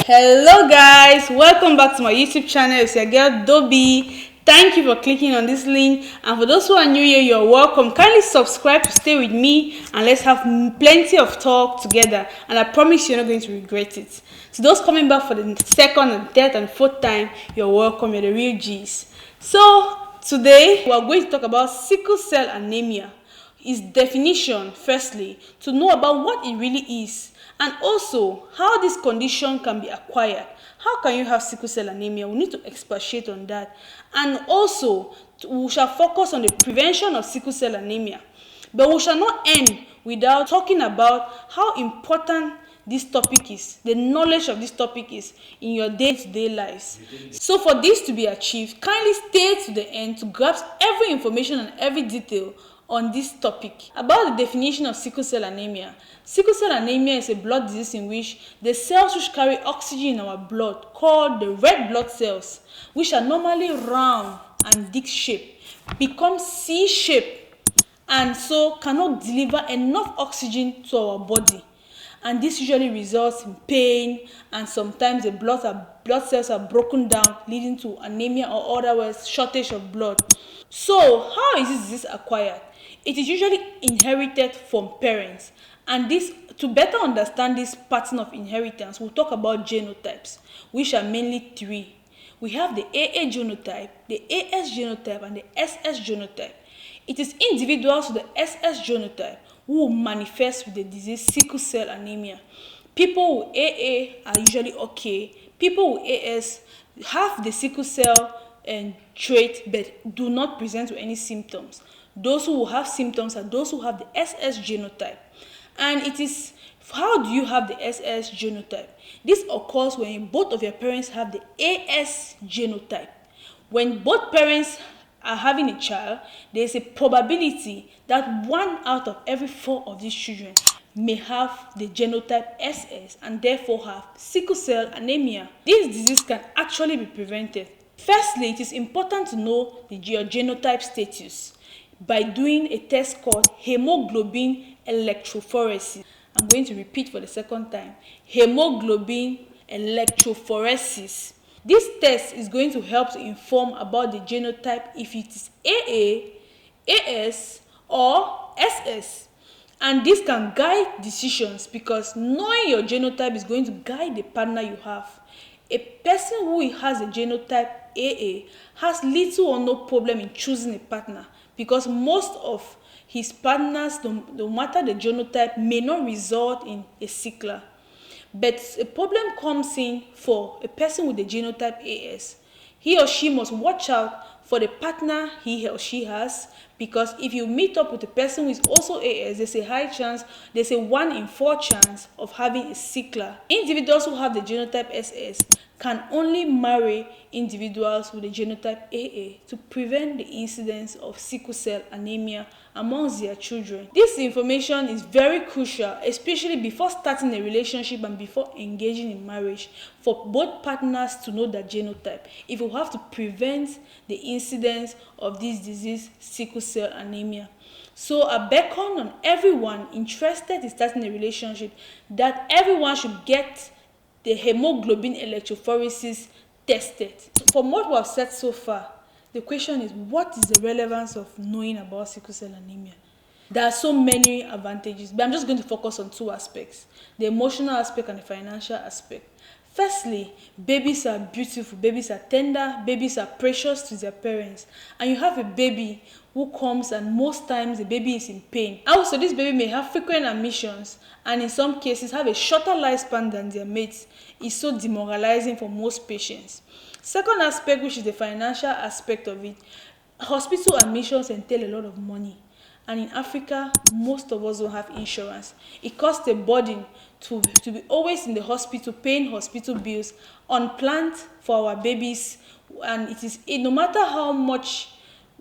Hello guys, welcome back to my YouTube channel. It's your girl Dobby. Thank you for clicking on this link, and for those who are new here, you're welcome. Kindly subscribe to stay with me and let's have plenty of talk together, and I promise you're not going to regret it. To those coming back for the second and third and fourth time, you're welcome. You're the real G's. So today we are going to talk about sickle cell anemia, its definition firstly, to know about what it really is, and also how this condition can be acquired. How can you have sickle cell anemia? We need to expatiate on that. And also, we shall focus on the prevention of sickle cell anemia. But we shall not end without talking about how important this topic is, the knowledge of this topic is in your day-to-day lives. So for this to be achieved, kindly stay to the end to grasp every information and every detail on this topic. About the definition of sickle cell anemia. Sickle cell anemia is a blood disease in which the cells which carry oxygen in our blood, called the red blood cells, which are normally round and disc shaped, become C-shaped and so cannot deliver enough oxygen to our body. And this usually results in pain, and sometimes the blood cells are broken down, leading to anemia or otherwise shortage of blood. So how is this disease acquired? It is usually inherited from parents, and this, to better understand this pattern of inheritance, we'll talk about genotypes, which are mainly three. We have the AA genotype, the AS genotype, and the SS genotype. It is individuals with the SS genotype who manifest with the disease sickle cell anemia. People with AA are usually okay. People with AS have the sickle cell trait but do not present with any symptoms. Those who have symptoms are those who have the SS genotype. And it is, how do you have the SS genotype? This occurs when both of your parents have the AS genotype. When both parents are having a child, there is a probability that 1 out of every 4 of these children may have the genotype SS and therefore have sickle cell anemia. This disease can actually be prevented. Firstly, it is important to know your genotype status by doing a test called hemoglobin electrophoresis. I'm going to repeat for the second time. Hemoglobin electrophoresis. This test is going to help to inform about the genotype if it is AA, AS, or SS. And this can guide decisions, because knowing your genotype is going to guide the partner you have. A person who has a genotype AA has little or no problem in choosing a partner, because most of his partners, no matter the genotype, may not result in a sickler. But a problem comes in for a person with the genotype AS. He or she must watch out for the partner he or she has, because if you meet up with a person who is also AS, there's a high chance, there's a 1 in 4 chance of having a sickler. Individuals who have the genotype SS can only marry individuals with the genotype AA to prevent the incidence of sickle cell anemia amongst their children. This information is very crucial, especially before starting a relationship and before engaging in marriage, for both partners to know their genotype, if you have to prevent the incidence of this disease, sickle cell anemia. So I beckon on everyone interested in starting a relationship that everyone should get the hemoglobin electrophoresis tested. From what we have said so far, the question is, what is the relevance of knowing about sickle cell anemia? There are so many advantages, but I'm just going to focus on 2 aspects: the emotional aspect and the financial aspect. Firstly, babies are beautiful, babies are tender, babies are precious to their parents. And you have a baby who comes, and most times the baby is in pain. Also, this baby may have frequent admissions, and in some cases have a shorter lifespan than their mates. It's so demoralizing for most patients. Second aspect, which is the financial aspect of it, hospital admissions entail a lot of money. And in Africa, most of us don't have insurance. It costs a burden to be always in the hospital, paying hospital bills, unplanned for our babies. And no matter how much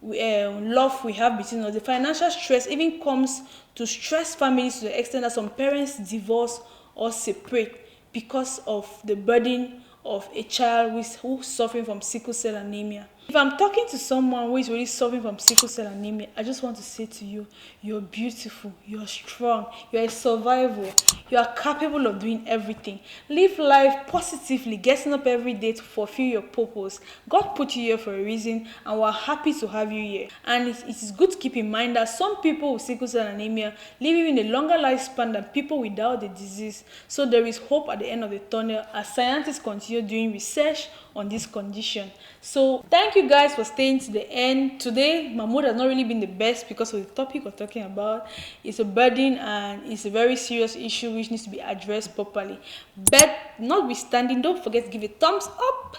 love we have between us, the financial stress even comes to stress families to the extent that some parents divorce or separate because of the burden of a child who's suffering from sickle cell anemia. If I'm talking to someone who is really suffering from sickle cell anemia, I just want to say to you, you're beautiful, you're strong, you're a survivor, You are capable of doing everything. Live life positively, getting up every day to fulfill your purpose. God put you here for a reason, and we're happy to have you here. And it is good to keep in mind that some people with sickle cell anemia live even a longer lifespan than people without the disease. So there is hope at the end of the tunnel as scientists continue doing research on this condition. So thank you guys for staying to the end. Today my mood has not really been the best because of the topic we're talking about. It's a burden and it's a very serious issue which needs to be addressed properly. But notwithstanding, don't forget to give a thumbs up,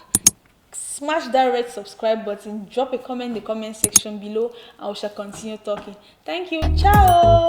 smash that red subscribe button, drop a comment in the comment section below, and we shall continue talking. Thank you. Ciao.